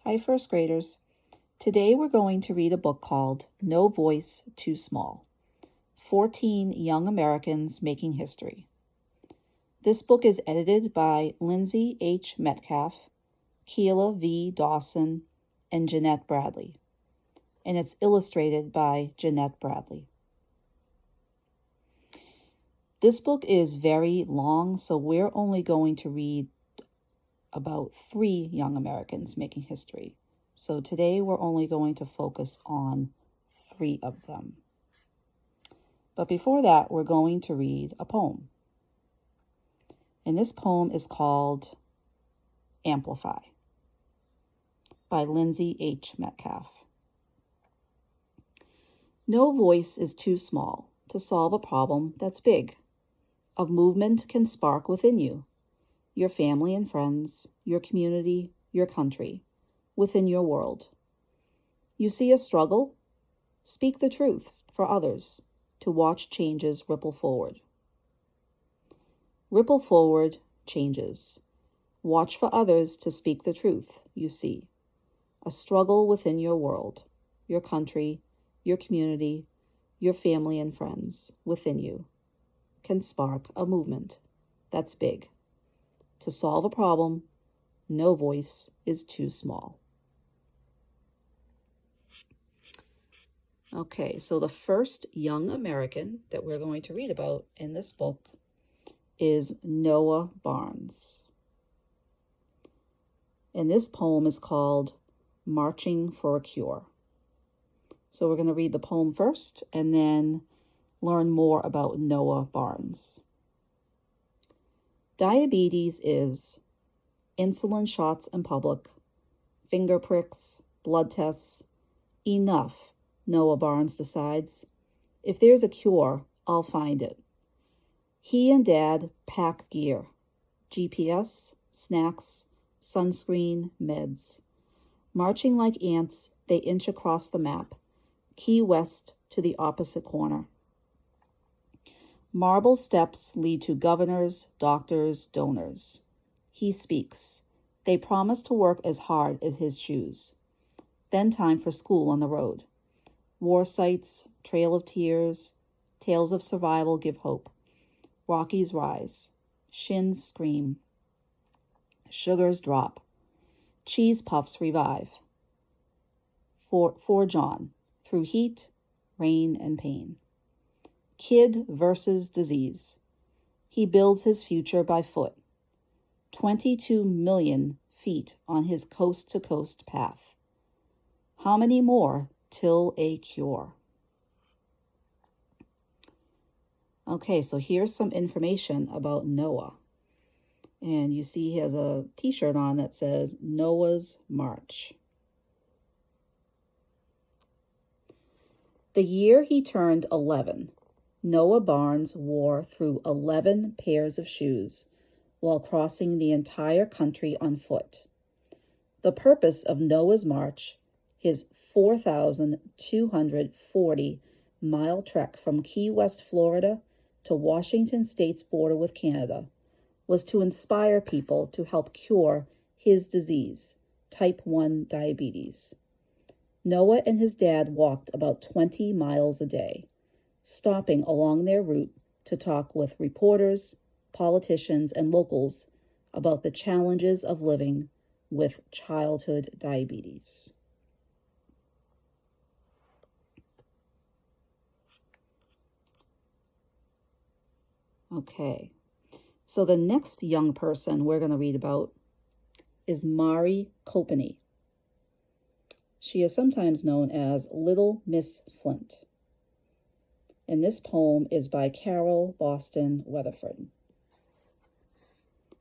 Hi, first graders. Today we're going to read a book called No Voice Too Small, 14 Young Americans Making History. This book is edited by Lindsay H. Metcalf, Keila V. Dawson, and Jeanette Bradley, and it's illustrated by Jeanette Bradley. This book is very long, so we're only going to read about 3 young Americans making history. So today we're only going to focus on 3 of them. But before that, we're going to read a poem. And this poem is called Amplify by Lindsay H. Metcalf. No voice is too small to solve a problem that's big. A movement can spark within you, your family and friends, your community, your country, within your world. You see a struggle? Speak the truth for others to watch changes ripple forward. Ripple forward changes. Watch for others to speak the truth you see. A struggle within your world, your country, your community, your family and friends within you can spark a movement that's big. To solve a problem, no voice is too small. Okay, so the first young American that we're going to read about in this book is Noah Barnes. And this poem is called Marching for a Cure. So we're going to read the poem first and then learn more about Noah Barnes. Diabetes is insulin shots in public, finger pricks, blood tests. Enough, Noah Barnes decides. If there's a cure, I'll find it. He and Dad pack gear, GPS, snacks, sunscreen, meds. Marching like ants, they inch across the map, Key West to the opposite corner. Marble steps lead to governors, doctors, donors. He speaks. They promise to work as hard as his shoes. Then time for school on the road. War sites, Trail of Tears, tales of survival give hope. Rockies rise. Shins scream. Sugars drop. Cheese puffs revive. For John, through heat, rain, and pain. Kid versus disease. He builds his future by foot. 22 million feet on his coast-to-coast path. How many more till a cure? Okay, so here's some information about Noah. And you see he has a t-shirt on that says Noah's March. The year he turned 11, Noah Barnes wore through 11 pairs of shoes while crossing the entire country on foot. The purpose of Noah's March, his 4,240-mile trek from Key West, Florida to Washington State's border with Canada, was to inspire people to help cure his disease, type 1 diabetes. Noah and his dad walked about 20 miles a day, stopping along their route to talk with reporters, politicians, and locals about the challenges of living with childhood diabetes. Okay, so the next young person we're going to read about is Mari Copeny. She is sometimes known as Little Miss Flint. And this poem is by Carol Boston Weatherford.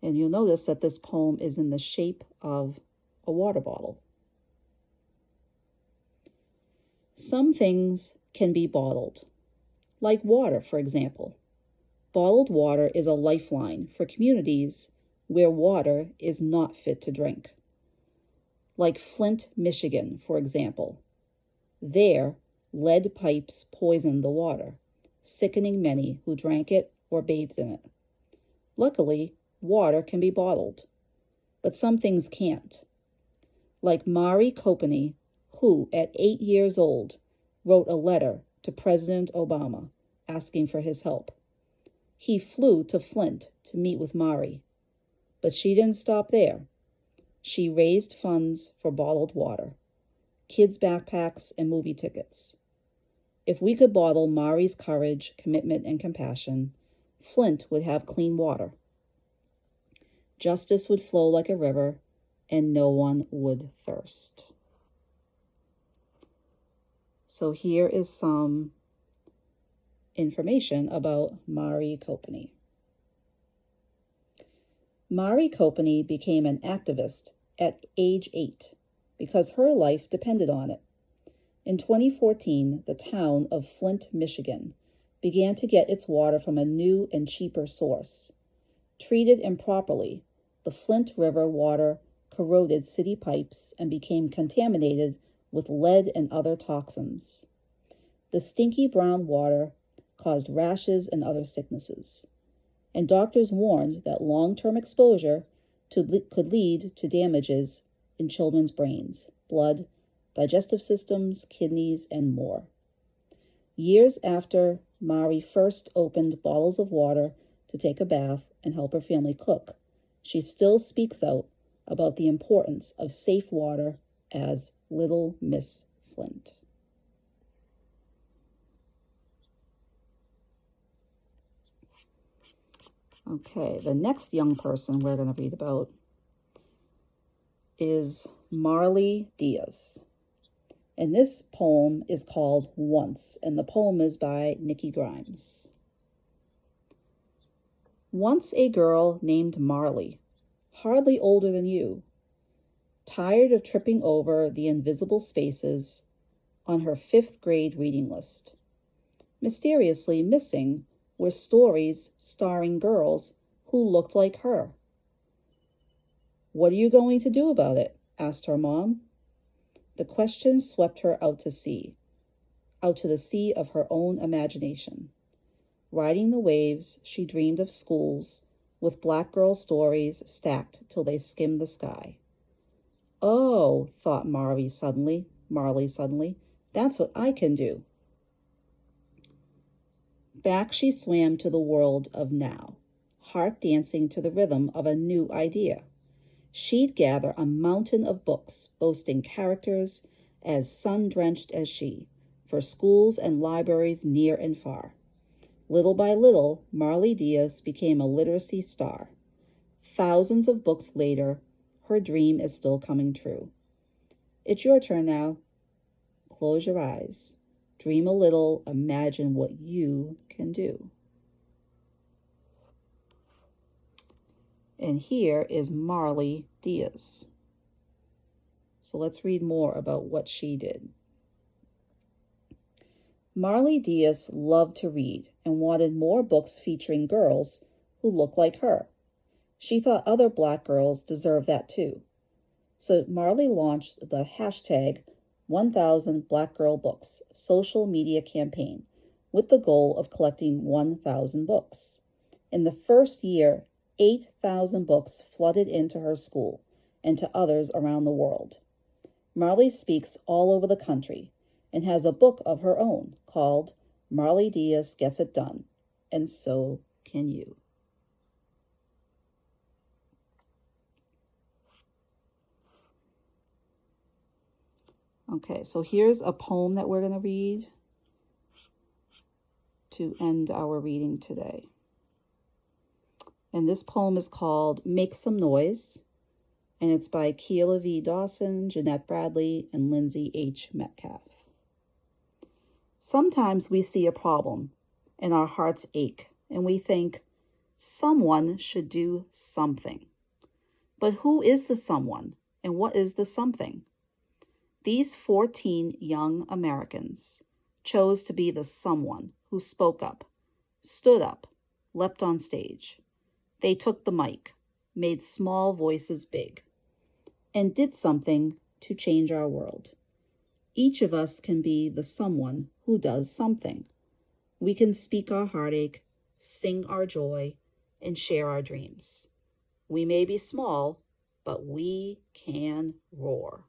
And you'll notice that this poem is in the shape of a water bottle. Some things can be bottled, like water, for example. Bottled water is a lifeline for communities where water is not fit to drink. Like Flint, Michigan, for example. There, lead pipes poisoned the water, sickening many who drank it or bathed in it. Luckily, water can be bottled, but some things can't. like Mari Copeny, who, at 8 years old, wrote a letter to President Obama asking for his help. He flew to Flint to meet with Mari, but she didn't stop there. She raised funds for bottled water, kids' backpacks, and movie tickets. If we could bottle Mari's courage, commitment, and compassion, Flint would have clean water. Justice would flow like a river, and no one would thirst. So here is some information about Mari Copeny. Mari Copeny became an activist at age 8 because her life depended on it. In 2014, the town of Flint, Michigan, began to get its water from a new and cheaper source. Treated improperly, the Flint River water corroded city pipes and became contaminated with lead and other toxins. The stinky brown water caused rashes and other sicknesses, and doctors warned that long-term exposure could lead to damages in children's brains, blood, digestive systems, kidneys, and more. Years after Mari first opened bottles of water to take a bath and help her family cook, she still speaks out about the importance of safe water as Little Miss Flint. Okay, the next young person we're going to read about is Marley Diaz. And this poem is called Once, and the poem is by Nikki Grimes. Once a girl named Marley, hardly older than you, tired of tripping over the invisible spaces on her 5th grade reading list. Mysteriously missing were stories starring girls who looked like her. "What are you going to do about it?" asked her mom. The question swept her out to the sea of her own imagination. Riding the waves, she dreamed of schools with black girl stories stacked till they skimmed the sky. "Oh," thought Marley suddenly, "that's what I can do." Back she swam to the world of now, heart dancing to the rhythm of a new idea. She'd gather a mountain of books boasting characters as sun-drenched as she, for schools and libraries near and far. Little by little, Marley Diaz became a literacy star. Thousands of books later, her dream is still coming true. It's your turn now. Close your eyes. Dream a little. Imagine what you can do. And here is Marley Diaz. So let's read more about what she did. Marley Diaz loved to read and wanted more books featuring girls who looked like her. She thought other black girls deserved that too. So Marley launched the hashtag 1000 Black Girl Books social media campaign with the goal of collecting 1,000 books. In the first year, 8,000 books flooded into her school and to others around the world. Marley speaks all over the country and has a book of her own called Marley Diaz Gets It Done, and so can you. Okay, so here's a poem that we're going to read to end our reading today. And this poem is called Make Some Noise, and it's by Keila V. Dawson, Jeanette Bradley, and Lindsay H. Metcalf. Sometimes we see a problem and our hearts ache, and we think, someone should do something. But who is the someone, and what is the something? These 14 young Americans chose to be the someone who spoke up, stood up, leapt on stage. They took the mic, made small voices big, and did something to change our world. Each of us can be the someone who does something. We can speak our heartache, sing our joy, and share our dreams. We may be small, but we can roar.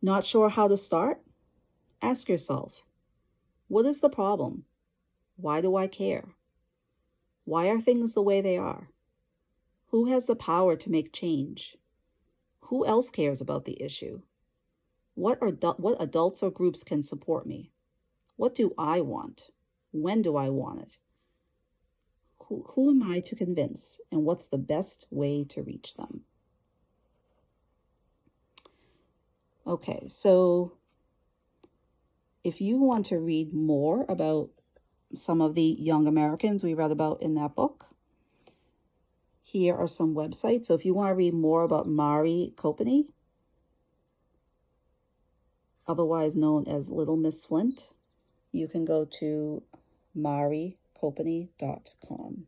Not sure how to start? Ask yourself, what is the problem? Why do I care? Why are things the way they are? Who has the power to make change? Who else cares about the issue? What adults or groups can support me? What do I want? When do I want it? Who am I to convince? And what's the best way to reach them? Okay, so if you want to read more about some of the young Americans we read about in that book, here are some websites. So if you want to read more about Mari Copeny, otherwise known as Little Miss Flint, you can go to maricopeny.com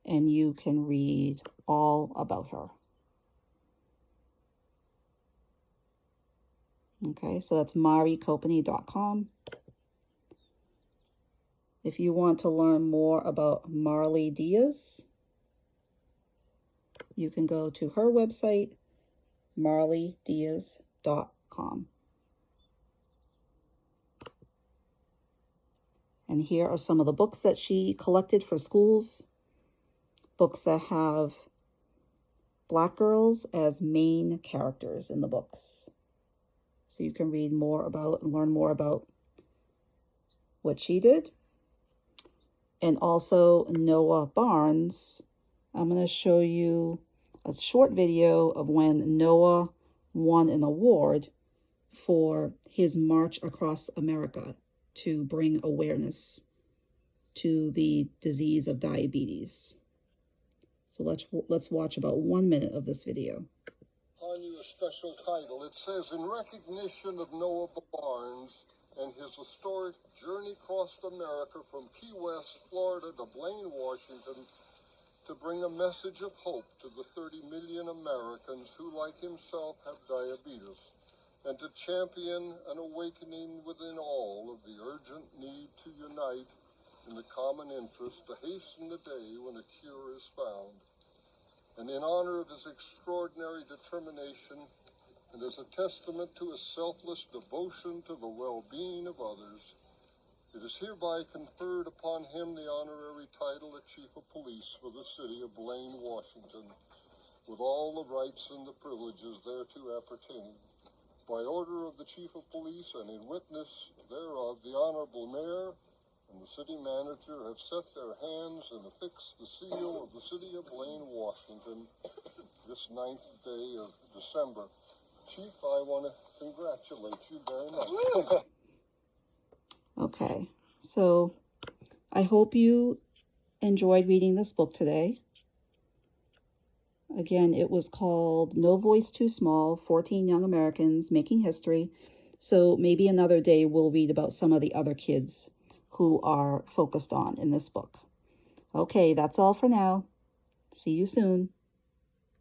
and you can read all about her. Okay, so that's maricopeny.com. If you want to learn more about Marley Diaz, you can go to her website, marleydiaz.com. And here are some of the books that she collected for schools. Books that have Black girls as main characters in the books. So you can read more about and learn more about what she did. And also Noah Barnes. I'm going to show you a short video of when Noah won an award for his march across America to bring awareness to the disease of diabetes. So let's watch about 1 minute of this video. On you a special title. It says, in recognition of Noah Barnes and his historic journey across America from Key West, Florida to Blaine, Washington, to bring a message of hope to the 30 million Americans who, like himself, have diabetes, and to champion an awakening within all of the urgent need to unite in the common interest to hasten the day when a cure is found. And in honor of his extraordinary determination, and as a testament to his selfless devotion to the well-being of others, it is hereby conferred upon him the honorary title of Chief of Police for the city of Blaine, Washington, with all the rights and the privileges thereto appertaining. By order of the Chief of Police and in witness thereof, the Honorable Mayor and the City Manager have set their hands and affixed the seal of the City of Blaine, Washington, this 9th day of December. Chief, I want to congratulate you very much. Okay, so I hope you enjoyed reading this book today. Again, it was called No Voice Too Small, 14 Young Americans Making History. So maybe another day we'll read about some of the other kids who are focused on in this book. Okay, that's all for now. See you soon.